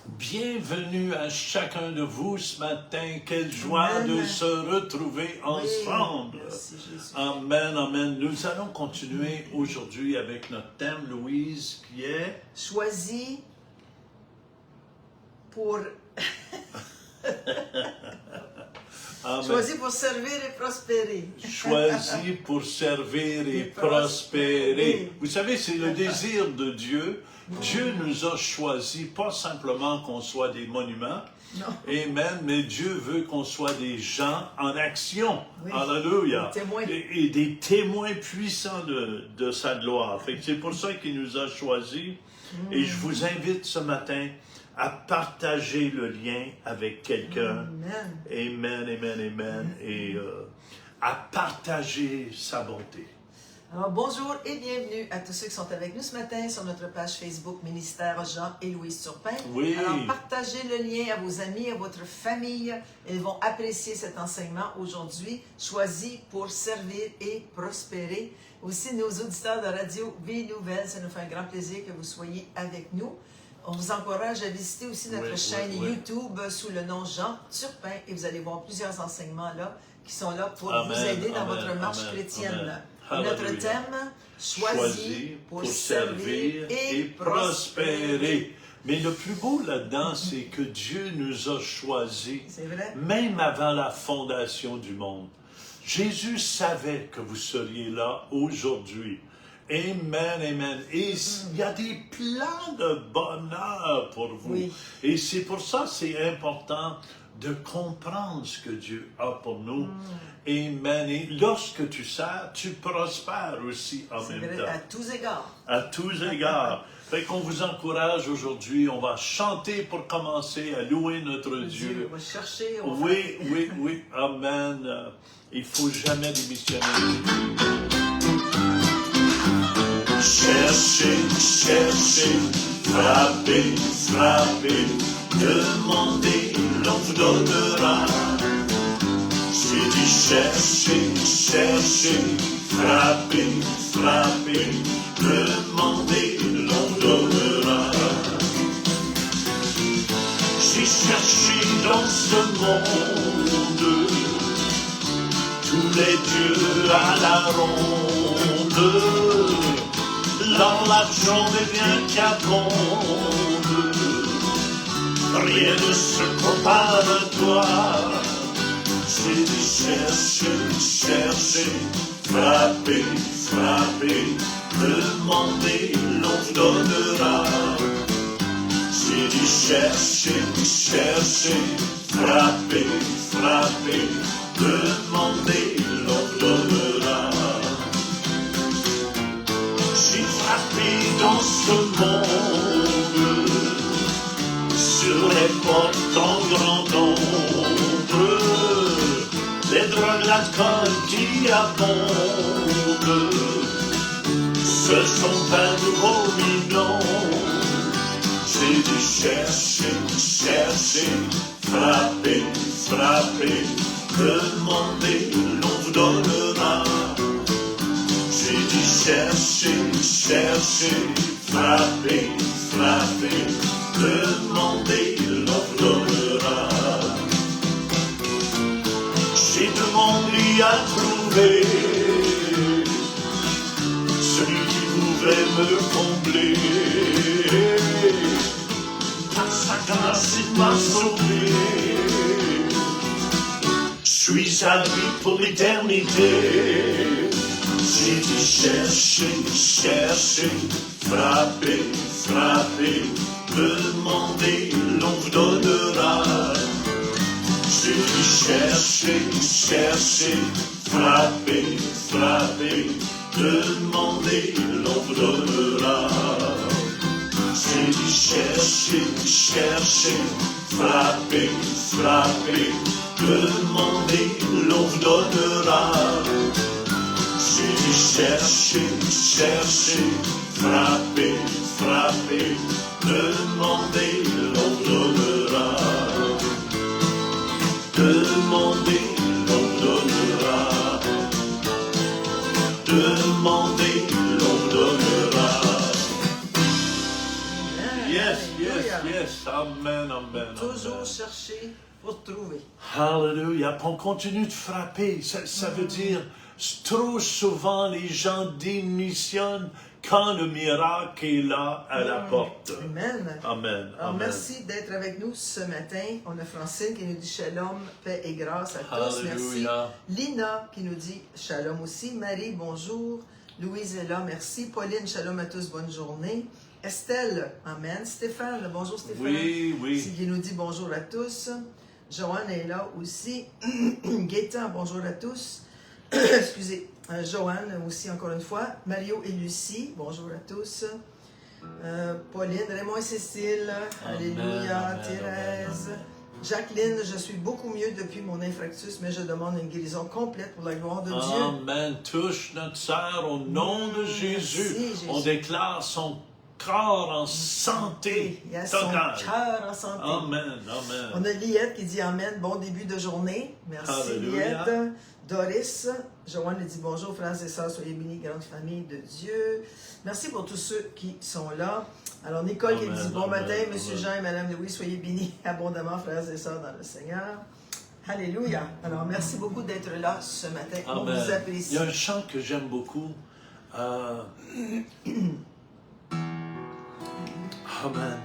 Bienvenue à chacun de vous ce matin. Quelle joie de se retrouver ensemble. Merci, Jésus. Amen, amen. Nous allons continuer aujourd'hui avec notre thème, Louise, qui est... Choisi pour... Choisi pour servir et prospérer. Choisi pour servir et prospérer. Vous savez, c'est le désir de Dieu. Dieu nous a choisis, pas simplement qu'on soit des monuments, amen, mais Dieu veut qu'on soit des gens en action. Oui. Alléluia. Et des témoins puissants de sa gloire. C'est pour ça qu'il nous a choisis. Et je vous invite ce matin à partager le lien avec quelqu'un. Amen, amen, amen. Et à partager sa bonté. Alors, bonjour et bienvenue à tous ceux qui sont avec nous ce matin sur notre page Facebook Ministère Jean et Louise Turpin. Oui. Alors, partagez le lien à vos amis, à votre famille. Ils vont apprécier cet enseignement aujourd'hui, choisi pour servir et prospérer. Aussi, nos auditeurs de Radio Vie Nouvelle, ça nous fait un grand plaisir que vous soyez avec nous. On vous encourage à visiter aussi notre chaîne YouTube sous le nom Jean Turpin et vous allez voir plusieurs enseignements là qui sont là pour vous aider dans votre marche chrétienne. Notre thème, choisi pour servir et prospérer. Mais le plus beau là-dedans, c'est que Dieu nous a choisis, même avant la fondation du monde. Jésus savait que vous seriez là aujourd'hui. Amen, amen. Et il y a des plans de bonheur pour vous. Oui. Et c'est pour ça que c'est important de comprendre ce que Dieu a pour nous. Amen. Et lorsque tu sers, tu prospères aussi en même temps. À tous égards. À tous égards. Fait qu'on vous encourage aujourd'hui. On va chanter pour commencer à louer notre Dieu. On va chercher. Oui. Amen. Il ne faut jamais démissionner. Cherchez, frappez, demandez, l'on vous donnera. J'ai dit cherchez, frappez, demandez, l'on vous donnera. J'ai cherché dans ce monde tous les dieux à la ronde. Dans l'argent des biens qui abondent, rien ne se compare à toi. J'ai dit cherchez, frappez, demandez, l'on vous donnera. J'ai dit cherchez, frappez, demandez, l'on vous donnera. J'ai frappé dans ce monde, sur les portes en grand nombre, les drogues, l'alcool qui abondent, ce sont pas nouveaux minons. J'ai dit cherchez, frappez, demandez, l'on vous donnera. J'ai dit cherchez, frappez, demandez, l'on vous donnera. J'ai demandé à trouver celui qui pouvait me combler. Par sa grâce, il m'a sauvé. Je suis à lui pour l'éternité. J'ai dit cherchez, frappez, demandez, l'on vous donnera. J'ai dit cherchez, frappez, demandez, l'on vous donnera. J'ai dit cherchez, frappez, demandez, l'on vous donnera. J'ai dit cherchez, frappez, demandez, l'on vous donnera. Demandez, l'on vous donnera. Demandez, l'on vous donnera. Yes. yes. Amen, amen. Toujours Amen. chercher pour trouver. Alléluia. On continue de frapper. Ça veut dire, trop souvent, les gens démissionnent quand le miracle est là à la porte. Amen. Amen. Alors, Amen. merci d'être avec nous ce matin. On a Francine qui nous dit shalom, paix et grâce à tous. Merci. Alléluia. Lina qui nous dit shalom aussi. Marie, bonjour. Louise est là, merci. Pauline, shalom à tous, bonne journée. Estelle, amen. Stéphane, bonjour Stéphane. Oui, oui. Qui nous dit bonjour à tous. Joanne est là aussi. Gaétan, bonjour à tous. Excusez. Joanne aussi, encore une fois. Mario et Lucie, bonjour à tous. Pauline, Raymond et Cécile, alléluia. Amen, Thérèse. amen, amen. Jacqueline, je suis beaucoup mieux depuis mon infarctus, mais je demande une guérison complète pour la gloire de Dieu. Amen. Touche notre sœur au nom de Jésus. Merci, Jésus. On déclare son corps en santé Il y a son totale. cœur en santé. Amen, amen. On a Liette qui dit Amen, bon début de journée. Merci Alléluia. Liette. Doris, Joanne dit bonjour frères et sœurs, soyez bénis, grande famille de Dieu. Merci pour tous ceux qui sont là. Alors Nicole qui Amen, dit bon amen, matin, Monsieur amen. Jean et Madame Louis, soyez bénis abondamment frères et sœurs dans le Seigneur. Alléluia. Alors merci beaucoup d'être là ce matin. On Amen. vous apprécie. Il y a un chant que j'aime beaucoup. Amen.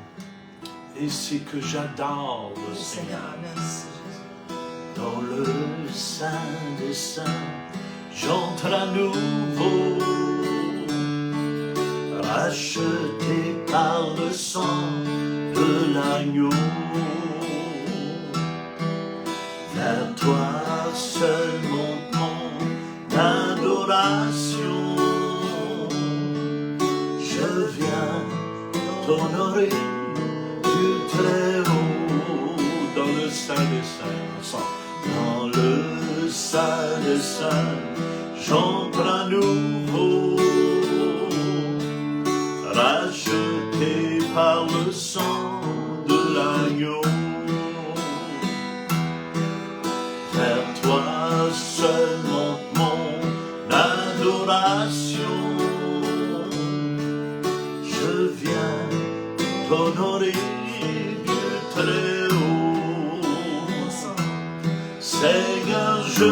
Et c'est que j'adore le Le Seigneur, Seigneur. merci Jésus. Dans le sein des saints, j'entre à nouveau, racheté par le sang de l'agneau. Vers toi seul mon adoration, je viens t'honorer du très haut. Dans le sein des saints, ensemble. Dans le sein des saints, j'entre à nouveau, racheté par le sang de l'agneau. Vers toi seul mon adoration, je viens t'honorer du très haut. Seigneur, je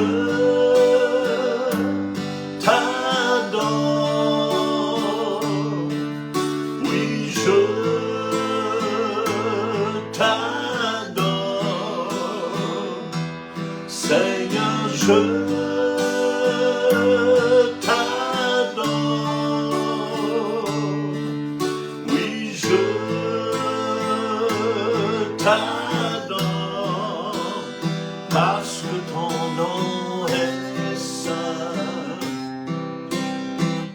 t'adore, oui, je t'adore, Seigneur, je t'adore, oui, je t'adore, parce que ton nom est saint,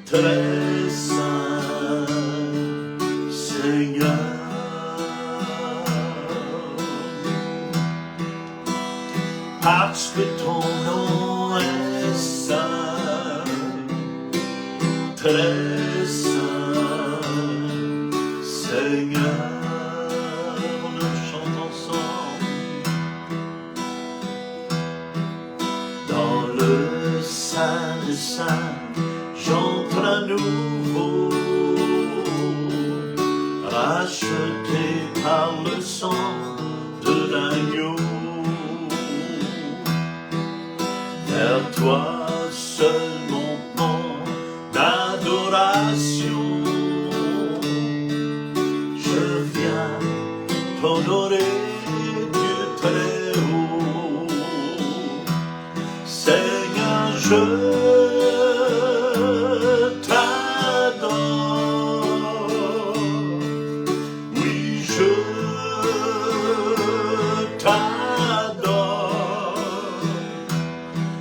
très saint, Seigneur. Parce que ton nom est saint, très saint, Seigneur. On le chante ensemble. Dans le sein des saints, j'entre à nouveau, racheté par le sang de l'agneau. Vers toi seul mon adoration, je viens t'honorer du très haut. Seigneur, je t'adore, oui, je t'adore,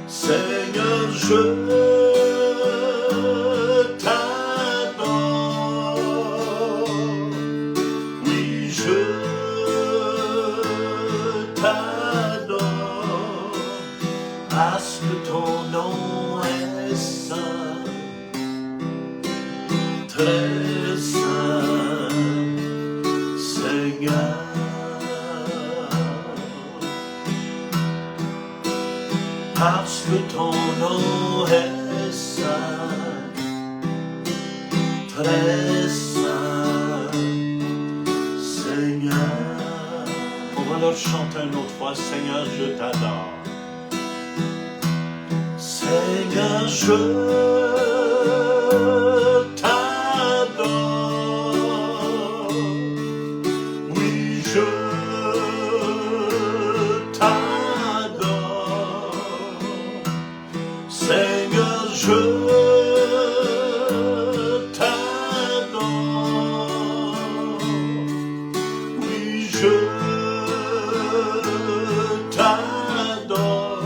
Seigneur, je t'adore, oui, je t'adore, parce que ton nom est saint, très saint, Seigneur. Parce que ton nom est saint, très saint, Seigneur. Alléluia. On va leur chanter une autre fois. Seigneur, je t'adore. Seigneur, je t'adore. Oui, je t'adore. Seigneur, je t'adore. Oui, je t'adore.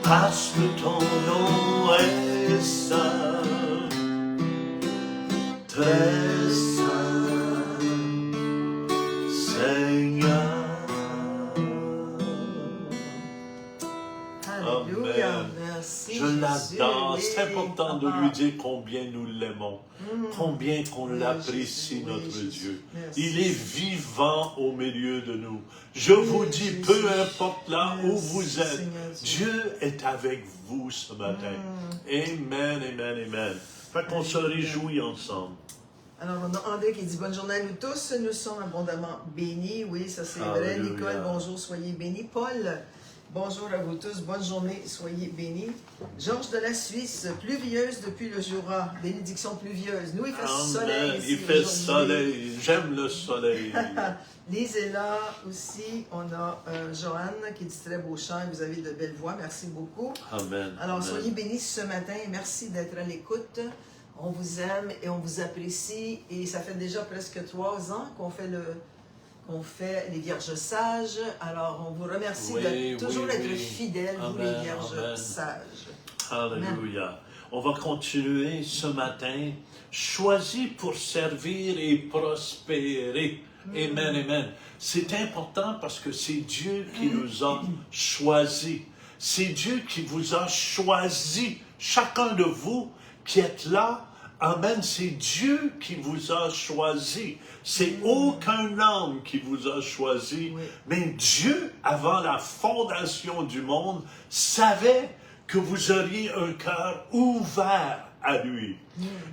Parce que ton nom est saint, très saint, Seigneur. Alléluia. Amen. Merci. Je l'adore. Jésus. C'est important de Papa. lui dire combien nous l'aimons, combien qu'on Oui, l'apprécie, Jésus. Oui, notre Jésus. Dieu. Merci. Il est vivant au milieu de nous. Je vous dis, Jésus. peu importe là où Merci, vous êtes, Seigneur Dieu. Dieu est avec vous ce matin. Amen, amen, amen. Fait qu'on se réjouit ensemble. Alors, on a André qui dit « Bonne journée à nous tous, nous sommes abondamment bénis. » Oui, ça c'est vrai. Alléluia. Nicole, bonjour, soyez bénis. Paul, bonjour à vous tous, bonne journée, soyez bénis. Georges de la Suisse, pluvieuse depuis le Jura, bénédiction pluvieuse. Nous, il fait soleil Amen. ici Il fait aujourd'hui. soleil. J'aime le soleil. Lise est là aussi. On a Joanne qui dit très beau chant. Vous avez de belles voix. Merci beaucoup. Amen. Alors, Amen. soyez bénis ce matin. Merci d'être à l'écoute. On vous aime et on vous apprécie. Et ça fait déjà presque 3 ans qu'on fait les Vierges sages. Alors, on vous remercie de toujours être fidèles, vous les Vierges sages. Alléluia. On va continuer ce matin. Choisis pour servir et prospérer. Amen, amen. C'est important parce que c'est Dieu qui nous a choisis. C'est Dieu qui vous a choisi. Chacun de vous qui êtes là, amen, c'est Dieu qui vous a choisi. C'est aucun homme qui vous a choisi. Oui. Mais Dieu, avant la fondation du monde, savait que vous auriez un cœur ouvert à lui.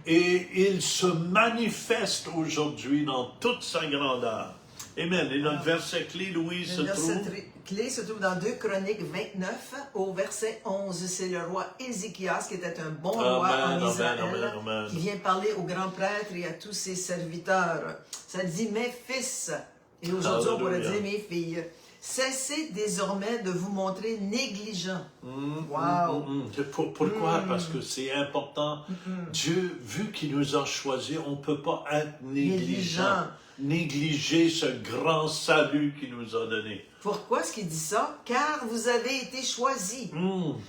Et il se manifeste aujourd'hui dans toute sa grandeur. Amen. Et notre verset clé, Louis, se Le verset trouve... clé se trouve dans 2 Chroniques 29, au verset 11. C'est le roi Ézéchias, qui était un bon roi en Israël, amen. qui vient parler au grand prêtre et à tous ses serviteurs. Ça dit « Mes fils », et aujourd'hui on pourrait dire « Mes filles ». Cessez désormais de vous montrer négligents. Wow! Pourquoi? Parce que c'est important. Dieu, vu qu'il nous a choisis, on ne peut pas être négligent. Négliger ce grand salut qu'il nous a donné. Pourquoi est-ce qu'il dit ça? Car vous avez été choisis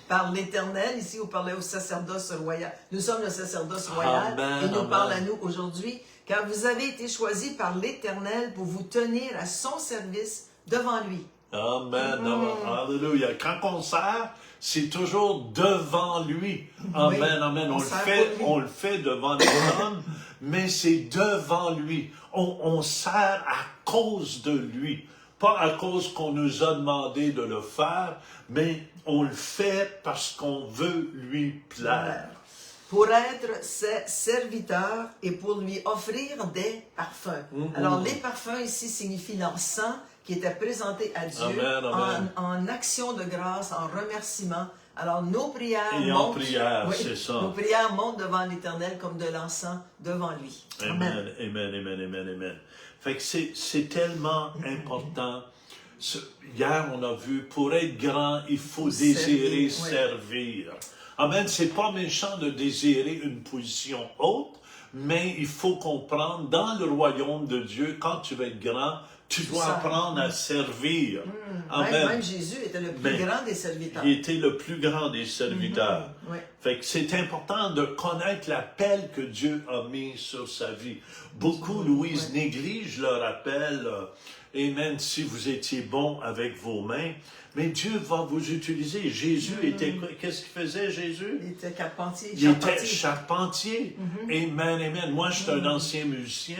par l'Éternel. Ici, vous parlez au sacerdoce royal. Nous sommes le sacerdoce royal et il nous parle à nous aujourd'hui. Car vous avez été choisis par l'Éternel pour vous tenir à son service devant lui. Amen. Alléluia. Quand on sert, c'est toujours devant lui. Amen, Oui, amen. On le fait devant les hommes, mais c'est devant lui. On sert à cause de lui. Pas à cause qu'on nous a demandé de le faire, mais on le fait parce qu'on veut lui plaire. Pour être ses serviteurs et pour lui offrir des parfums. Alors, les parfums ici signifient l'encens qui était présenté à Dieu en action de grâce, en remerciement. Alors, nos prières montent, c'est ça. Nos prières montent devant l'Éternel comme de l'encens devant lui. Amen, amen, amen, amen, amen. Fait que c'est tellement important. Hier, on a vu, pour être grand, il faut désirer servir. Amen, c'est pas méchant de désirer une position haute, mais il faut comprendre, dans le royaume de Dieu, quand tu vas être grand, tu dois apprendre à servir. Amen. Même Jésus était le plus grand des serviteurs. Il était le plus grand des serviteurs. Fait que c'est important de connaître l'appel que Dieu a mis sur sa vie. Beaucoup, Louise, négligent leur appel. Amen, si vous étiez bon avec vos mains. Mais Dieu va vous utiliser. Jésus était... Qu'est-ce qu'il faisait, Jésus? Il était charpentier. Il était charpentier. Amen, amen. Moi, je suis un ancien musicien.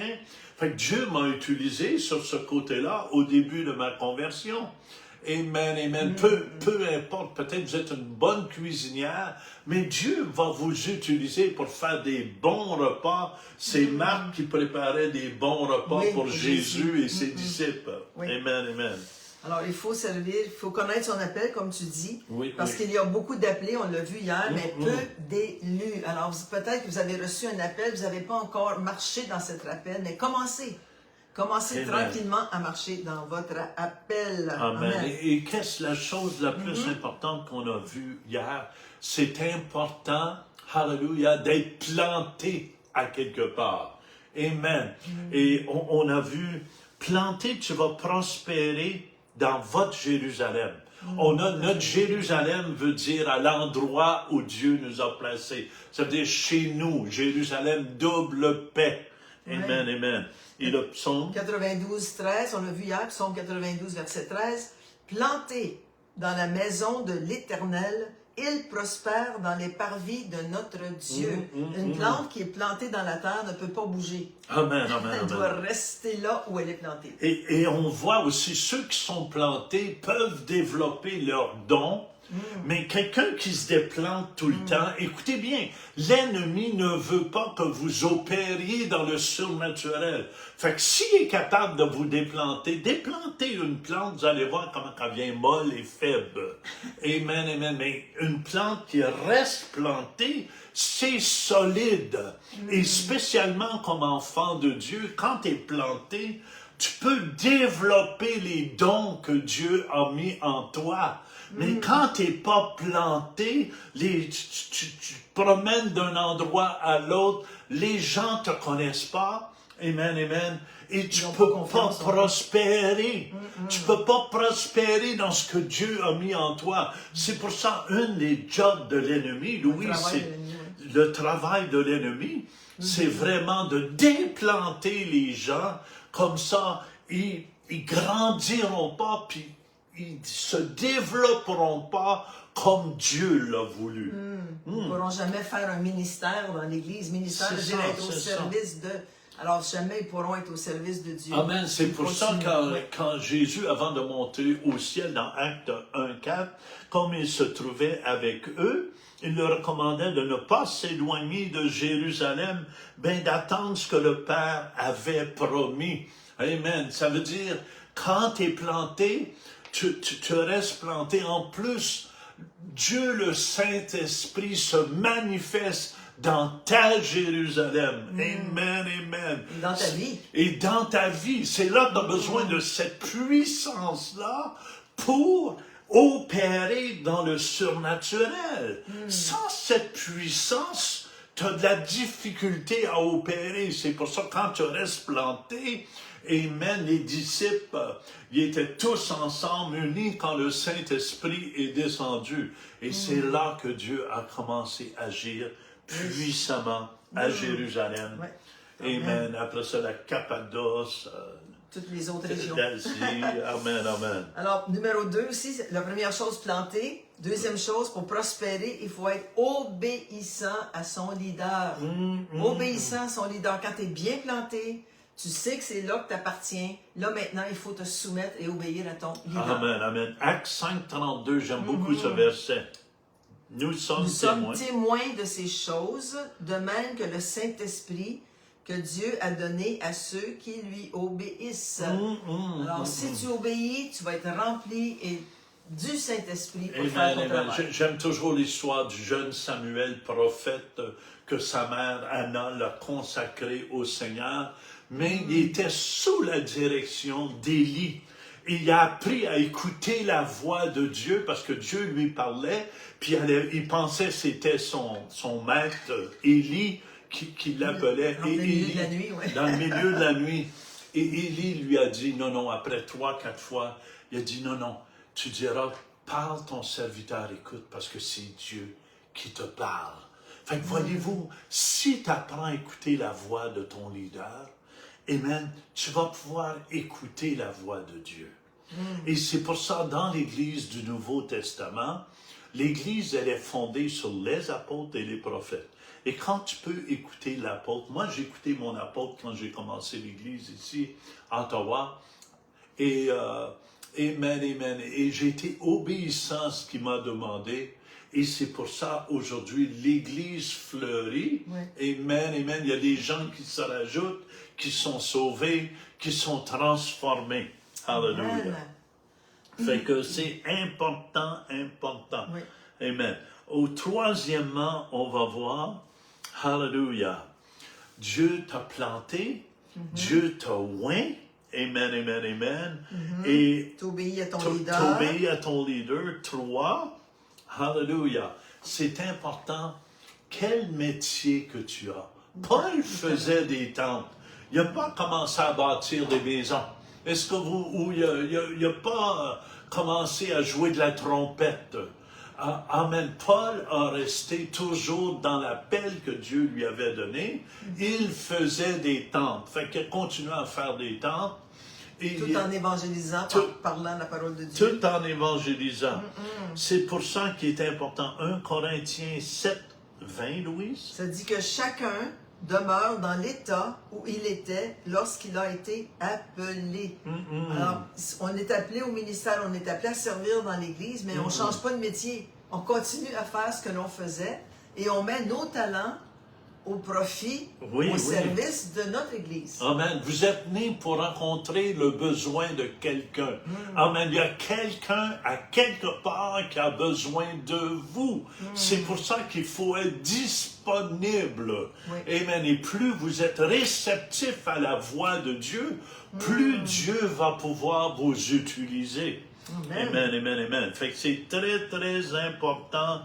Fait que Dieu m'a utilisé sur ce côté-là au début de ma conversion. Amen, amen. Peu importe, peut-être vous êtes une bonne cuisinière, mais Dieu va vous utiliser pour faire des bons repas. C'est Marc qui préparait des bons repas pour Jésus et ses disciples. Amen, amen. Alors, il faut servir, il faut connaître son appel, comme tu dis, parce oui. qu'il y a beaucoup d'appelés, on l'a vu hier, mais peu d'élus. Alors, peut-être que vous avez reçu un appel, vous n'avez pas encore marché dans cet appel, mais commencez. Commencez tranquillement à marcher dans votre appel. Amen. Et qu'est-ce la chose la plus importante qu'on a vue hier? C'est important, hallelujah, d'être planté à quelque part. Amen. Et on a vu, planté, tu vas prospérer dans votre Jérusalem. Notre Jérusalem veut dire à l'endroit où Dieu nous a placés. Ça veut dire chez nous, Jérusalem, double paix. Amen, amen. Et le psaume 92, 13, on l'a vu hier, psaume 92, verset 13. Planté dans la maison de l'Éternel, il prospère dans les parvis de notre Dieu. Une plante qui est plantée dans la terre ne peut pas bouger. Amen, amen, Elle doit rester là où elle est plantée. Et on voit aussi, ceux qui sont plantés peuvent développer leurs dons, mais quelqu'un qui se déplante tout le temps, écoutez bien, l'ennemi ne veut pas que vous opériez dans le surnaturel. Fait que s'il est capable de vous déplantez une plante, vous allez voir comment elle vient molle et faible. Amen, amen. Mais une plante qui reste plantée, c'est solide. Et spécialement comme enfant de Dieu, quand tu es planté, tu peux développer les dons que Dieu a mis en toi. Mais quand tu n'es pas planté, tu te promènes d'un endroit à l'autre, les gens ne te connaissent pas. Amen, amen. Et tu ne peux pas prospérer. Tu ne peux pas prospérer dans ce que Dieu a mis en toi. C'est pour ça, un des jobs de l'ennemi, Louis, c'est le travail de l'ennemi, c'est vraiment de déplanter les gens. Comme ça, ils grandiront pas, puis ils se développeront pas comme Dieu l'a voulu. Ils ne pourront jamais faire un ministère dans l'Église. Ministère, je dirais, être au service de... Alors, jamais ils pourront être au service de Dieu. Amen. C'est pour ça que quand Jésus, avant de monter au ciel dans Acte 1:4, comme il se trouvait avec eux, il leur recommandait de ne pas s'éloigner de Jérusalem, mais d'attendre ce que le Père avait promis. Amen. Ça veut dire, quand tu es planté, tu restes planté. En plus, Dieu le Saint-Esprit se manifeste dans ta Jérusalem. Amen, amen. Et dans ta vie. Et dans ta vie. C'est là que tu as besoin de cette puissance-là pour opérer dans le surnaturel. Sans cette puissance, tu as de la difficulté à opérer. C'est pour ça que quand tu restes planté, amen, les disciples, ils étaient tous ensemble, unis quand le Saint-Esprit est descendu. Et c'est là que Dieu a commencé à agir puissamment à Jérusalem. Amen. Après ça, la Cappadoce, toutes les autres régions. Amen, amen. Alors, numéro 2 aussi, la première chose, planter. Deuxième chose, pour prospérer, il faut être obéissant à son leader. Obéissant à son leader. Quand tu es bien planté, tu sais que c'est là que tu appartiens. Là, maintenant, il faut te soumettre et obéir à ton leader. Amen, amen. Acte 5:32, j'aime beaucoup ce verset. Nous sommes témoins de ces choses, de même que le Saint-Esprit que Dieu a donné à ceux qui lui obéissent. Alors, si tu obéis, tu vas être rempli du Saint-Esprit pour faire ton travail. J'aime toujours l'histoire du jeune Samuel, prophète, que sa mère Anna l'a consacré au Seigneur, mais il était sous la direction d'Élie. Il a appris à écouter la voix de Dieu parce que Dieu lui parlait, puis il pensait que c'était son maître, Élie, qui l'appelait. Dans le milieu de la nuit, Dans le milieu de la nuit. Et Élie lui a dit, non, après 3-4 fois, il a dit, non, tu diras, parle ton serviteur, écoute, parce que c'est Dieu qui te parle. Fait que voyez-vous, si tu apprends à écouter la voix de ton leader, amen, tu vas pouvoir écouter la voix de Dieu. Et c'est pour ça, dans l'Église du Nouveau Testament, l'Église, elle est fondée sur les apôtres et les prophètes. Et quand tu peux écouter l'apôtre, moi j'ai écouté mon apôtre quand j'ai commencé l'Église ici, à Ottawa, et Amen, amen. Et j'ai été obéissant à ce qu'il m'a demandé. Et c'est pour ça, aujourd'hui, l'Église fleurit. Oui. Amen, amen. Il y a des gens qui se rajoutent, qui sont sauvés, qui sont transformés. Alléluia. Amen. Fait que c'est important, important. Oui. Amen. Troisièmement, on va voir, Alléluia, Dieu t'a planté, Dieu t'a oint, amen, amen, amen, et T'obéis à ton leader. t'obéis à ton leader. 3, Alléluia, c'est important, quel métier que tu as. Paul faisait des tentes, il n'a pas commencé à bâtir des maisons. Est-ce que il n'a pas commencé à jouer de la trompette? Amen. Paul a resté toujours dans l'appel que Dieu lui avait donné. Il faisait des tentes. Fait qu'il continuait à faire des tentes. Et Tout en évangélisant, parlant la parole de Dieu. Tout en évangélisant. C'est pour ça qu'il est important. 1 Corinthiens 7, 20, Louise. Ça dit que chacun demeure dans l'état où il était lorsqu'il a été appelé. Alors, on est appelé au ministère, on est appelé à servir dans l'Église, mais on ne change pas de métier. On continue à faire ce que l'on faisait et on met nos talents au profit, au service de notre Église. Amen. Vous êtes nés pour rencontrer le besoin de quelqu'un. Amen. Il y a quelqu'un à quelque part qui a besoin de vous. C'est pour ça qu'il faut être disponible. Amen. Et plus vous êtes réceptif à la voix de Dieu, plus Dieu va pouvoir vous utiliser. Amen, amen, amen. Fait que c'est très, très important.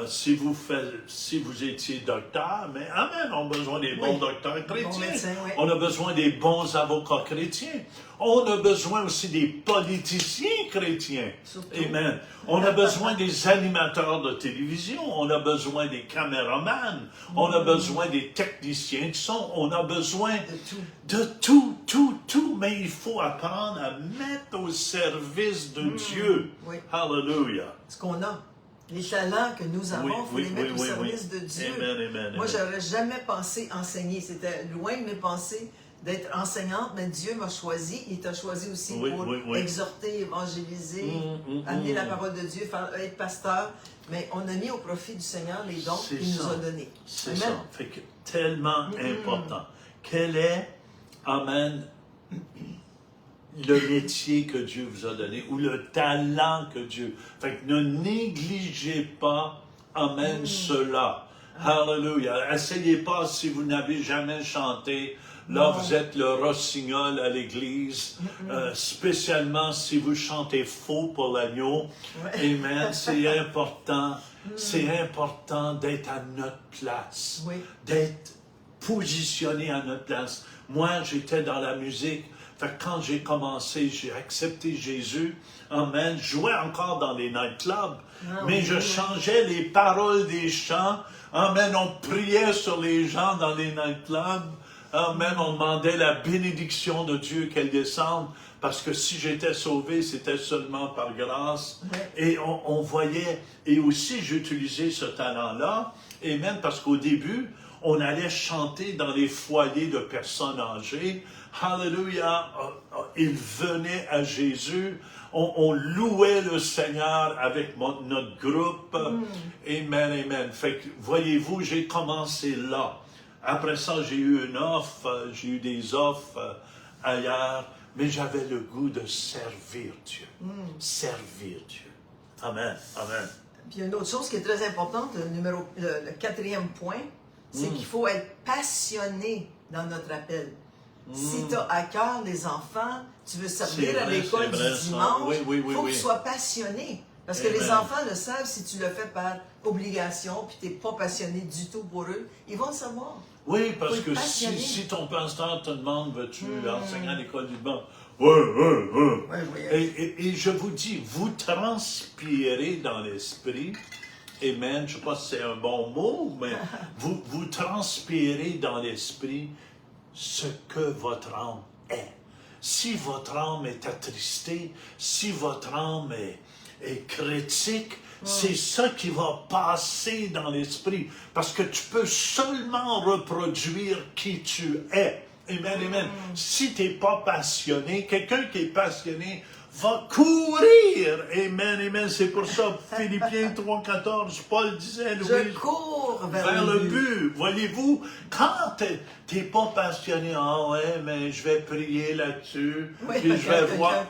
Si vous étiez docteur, mais amen, on a besoin des bons docteurs chrétiens. Bon médecin, On a besoin des bons avocats chrétiens. On a besoin aussi des politiciens chrétiens. Surtout. Amen. On a besoin des animateurs de télévision. On a besoin des caméramans. On a besoin des techniciens de son. On a besoin de tout. Mais il faut apprendre à mettre au service de Dieu. Hallelujah. Ce qu'on a. Les talents que nous avons, il faut les mettre au service de Dieu. Amen, Moi, je n'aurais jamais pensé enseigner. C'était loin de mes pensées d'être enseignante, mais Dieu m'a choisi. Il t'a choisi aussi pour exhorter, évangéliser, amener la parole de Dieu, être pasteur. Mais on a mis au profit du Seigneur les dons qu'il nous a donnés. C'est ça. Fait que tellement important. Quel est, amen, le métier que Dieu vous a donné ou le talent que Dieu... Fait que ne négligez pas, amen, cela. Hallelujah. Essayez pas si vous n'avez jamais chanté. Là, vous êtes le rossignol à l'église, spécialement si vous chantez faux pour l'agneau. Amen. C'est important. C'est important d'être à notre place. D'être positionné à notre place. Moi, j'étais dans la musique. Fait que quand j'ai commencé, j'ai accepté Jésus. Amen. Je jouais encore dans les nightclubs, mais je changeais les paroles des chants. Amen. On priait sur les gens dans les nightclubs. Amen. On demandait la bénédiction de Dieu qu'elle descende. Parce que si j'étais sauvé, c'était seulement par grâce. Et on voyait, et aussi j'utilisais ce talent-là. Et même parce qu'au début, on allait chanter dans les foyers de personnes âgées. Hallelujah, ils venaient à Jésus, on louait le Seigneur avec notre groupe. Amen, amen. Fait que, voyez-vous, j'ai commencé là. Après ça, j'ai eu une offre, j'ai eu des offres ailleurs, mais j'avais le goût de servir Dieu. Servir Dieu. Amen, amen. Puis il y a une autre chose qui est très importante, le quatrième point, c'est qu'il faut être passionné dans notre appel. Si tu as à cœur les enfants, tu veux servir à l'école du dimanche, il faut que tu sois passionné. Parce que les enfants le savent, si tu le fais par obligation, puis tu n'es pas passionné du tout pour eux, ils vont le savoir. Oui, parce que si ton pasteur te demande, veux-tu enseigner à l'école du dimanche? Et je vous dis, vous transpirez dans l'esprit. Amen. Je ne sais pas si c'est un bon mot, mais vous transpirez dans l'esprit ce que votre âme est. Si votre âme est attristée, si votre âme est critique, c'est ça qui va passer dans l'esprit. Parce que tu peux seulement reproduire qui tu es. Amen, amen. Si tu n'es pas passionné, quelqu'un qui est passionné va courir. Amen, amen. C'est pour ça, Philippiens 3,14, Paul disait, Je Louise, cours vers le but. Voyez-vous, quand t'es pas passionné, ah ouais, mais je vais prier là-dessus, Oui, puis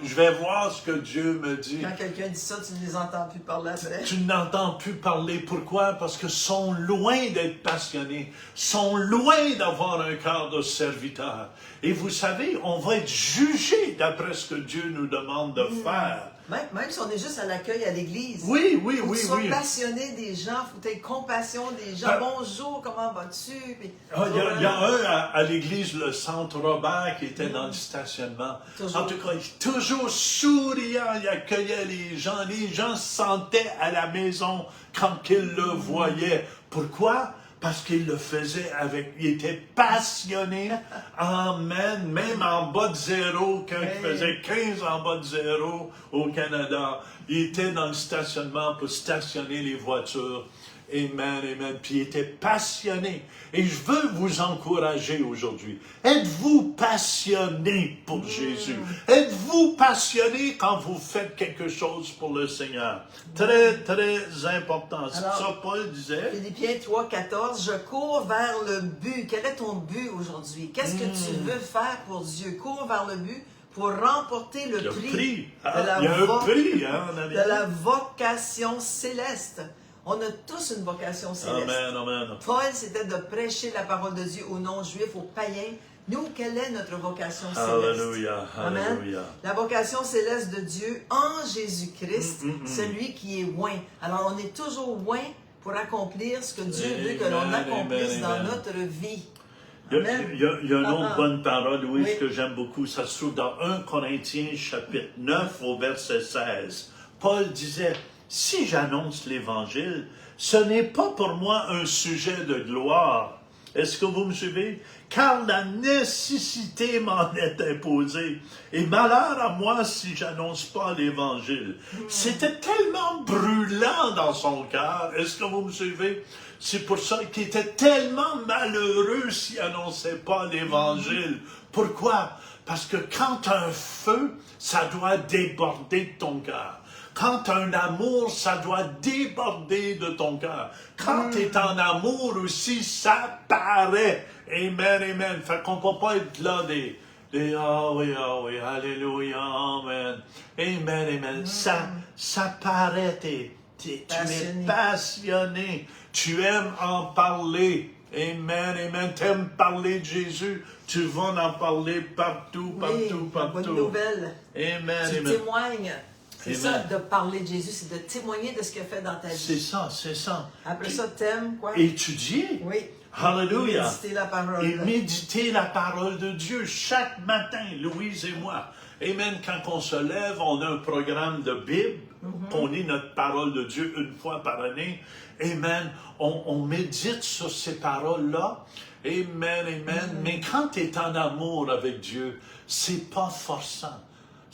je vais voir ce que Dieu me dit. Quand quelqu'un dit ça, tu ne les entends plus parler après. Tu n'entends plus parler. Pourquoi? Parce que sont loin d'être passionnés, sont loin d'avoir un cœur de serviteur. Et vous savez, on va être jugé d'après ce que Dieu nous demande de faire. Même si on est juste à l'accueil à l'église. Oui. Faut que tu sois passionné des gens, faut que tu aies compassion des gens. Bonjour, comment vas-tu? Il y a un à l'église, le Centre Robert, qui était dans le stationnement. Toujours. En tout cas, il était toujours souriant, il accueillait les gens. Les gens se sentaient à la maison quand ils le voyaient. Pourquoi? Parce qu'il le faisait il était passionné, amen, même en bas de zéro, quand il faisait 15 en bas de zéro au Canada, il était dans le stationnement pour stationner les voitures. Amen, amen. Puis il était passionné. Et je veux vous encourager aujourd'hui. Êtes-vous passionné pour Jésus? Êtes-vous passionné quand vous faites quelque chose pour le Seigneur? Très, très important. C'est ça Paul disait. Philippiens 3,14, je cours vers le but. Quel est ton but aujourd'hui? Qu'est-ce que tu veux faire pour Dieu? Cours vers le but pour remporter le prix. De la vocation céleste. On a tous une vocation céleste. Amen. Paul, c'était de prêcher la parole de Dieu aux non-juifs, aux païens. Nous, quelle est notre vocation céleste? Alléluia. Amen. La vocation céleste de Dieu en Jésus-Christ, celui qui est oint. Alors, on est toujours oint pour accomplir ce que Dieu veut que l'on accomplisse dans notre vie. Il y a une autre bonne parole, Louise, que j'aime beaucoup. Ça se trouve dans 1 Corinthiens, chapitre 9, au verset 16. Paul disait, si j'annonce l'Évangile, ce n'est pas pour moi un sujet de gloire. Est-ce que vous me suivez? Car la nécessité m'en est imposée. Et malheur à moi si j'annonce pas l'Évangile. C'était tellement brûlant dans son cœur. Est-ce que vous me suivez? C'est pour ça qu'il était tellement malheureux s'il annonçait pas l'Évangile. Pourquoi? Parce que quand tu as un feu, ça doit déborder de ton cœur. Quand tu as un amour, ça doit déborder de ton cœur. Quand tu es en amour aussi, ça paraît. Amen, amen. Fait qu'on ne peut pas être là des ah oui, alléluia, amen. Amen, amen. Ça paraît. Tu es passionné. Tu aimes en parler. Amen, amen. Tu aimes parler de Jésus. Tu vas en parler partout. Bonne nouvelle. Amen, tu amen. témoignes. C'est ça, de parler de Jésus, c'est de témoigner de ce qu'il a fait dans ta vie. C'est ça. Après ça, t'aimes quoi? Étudier. Oui. Alléluia. Méditer la parole. Et méditer la parole de Dieu chaque matin, Louise et moi. Amen. Quand on se lève, on a un programme de Bible. On lit notre parole de Dieu une fois par année. Amen. On médite sur ces paroles-là. Amen, amen. Mais quand tu es en amour avec Dieu, c'est pas forçant.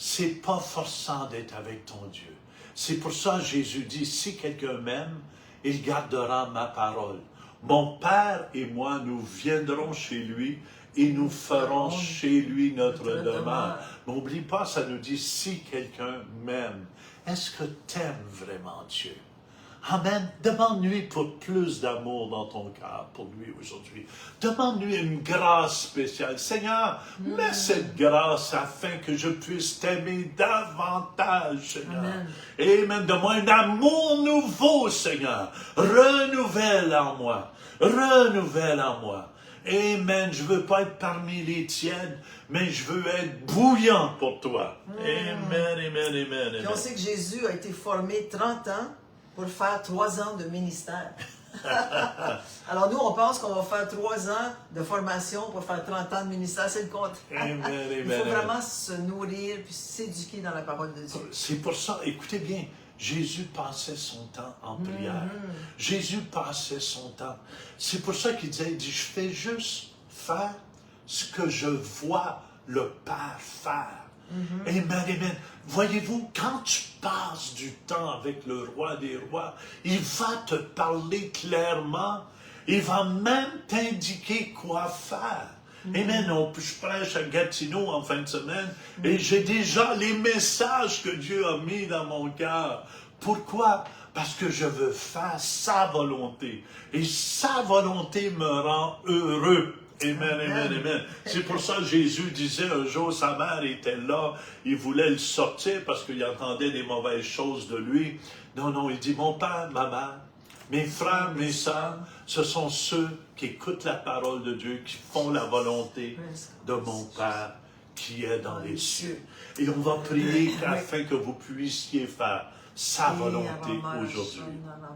C'est pas forçant d'être avec ton Dieu. C'est pour ça que Jésus dit, si quelqu'un m'aime, il gardera ma parole. Mon Père et moi, nous viendrons chez lui et nous ferons chez lui notre demeure. N'oublie pas, ça nous dit, si quelqu'un m'aime, est-ce que tu aimes vraiment Dieu? Amen. Demande-lui pour plus d'amour dans ton cœur pour lui aujourd'hui. Demande-lui une grâce spéciale. Seigneur, mets cette grâce afin que je puisse t'aimer davantage, Seigneur. Amen. Donne-moi un amour nouveau, Seigneur. Renouvelle en moi. Renouvelle en moi. Amen. Je veux pas être parmi les tièdes, mais je veux être bouillant pour toi. Amen, amen, amen. Puis on sait que Jésus a été formé 30 ans pour faire 3 ans de ministère. Alors nous, on pense qu'on va faire 3 ans de formation pour faire 30 ans de ministère. C'est le contraire. Amen, amen, Il faut vraiment se nourrir puis s'éduquer dans la parole de Dieu. C'est pour ça, écoutez bien, Jésus passait son temps en prière. Jésus passait son temps. C'est pour ça qu'il disait, je fais juste faire ce que je vois le Père faire. Amen, amen. Voyez-vous, quand tu passes du temps avec le roi des rois, il va te parler clairement. Il va même t'indiquer quoi faire. Amen. Je prêche à Gatineau en fin de semaine et j'ai déjà les messages que Dieu a mis dans mon cœur. Pourquoi? Parce que je veux faire sa volonté. Et sa volonté me rend heureux. Amen, amen, amen. C'est pour ça que Jésus disait un jour, sa mère était là, il voulait le sortir parce qu'il entendait des mauvaises choses de lui. Non, il dit, mon père, ma mère, mes frères, mes sœurs, ce sont ceux qui écoutent la parole de Dieu, qui font la volonté de mon Père qui est dans les cieux. Et on va prier afin que vous puissiez faire sa volonté aujourd'hui.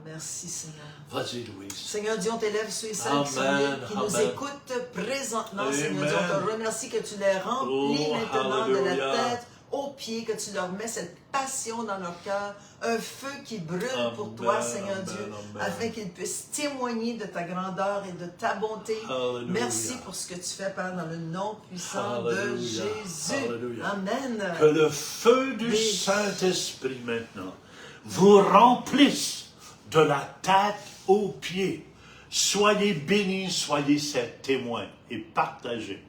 Merci, Seigneur. Vas-y, Louise. Seigneur Dieu, on t'élève sur les celles qui nous écoutent présentement. Seigneur Dieu, on te remercie que tu les remplis maintenant de la tête aux pieds, que tu leur mets cette passion dans leur cœur, un feu qui brûle pour toi, Seigneur Dieu, afin qu'ils puissent témoigner de ta grandeur et de ta bonté. Alléluia. Merci pour ce que tu fais, Père, dans le nom puissant de Jésus. Alléluia. Amen. Que le feu du Saint-Esprit maintenant vous remplisse de la tête aux pieds. Soyez bénis, soyez ses témoins et partagez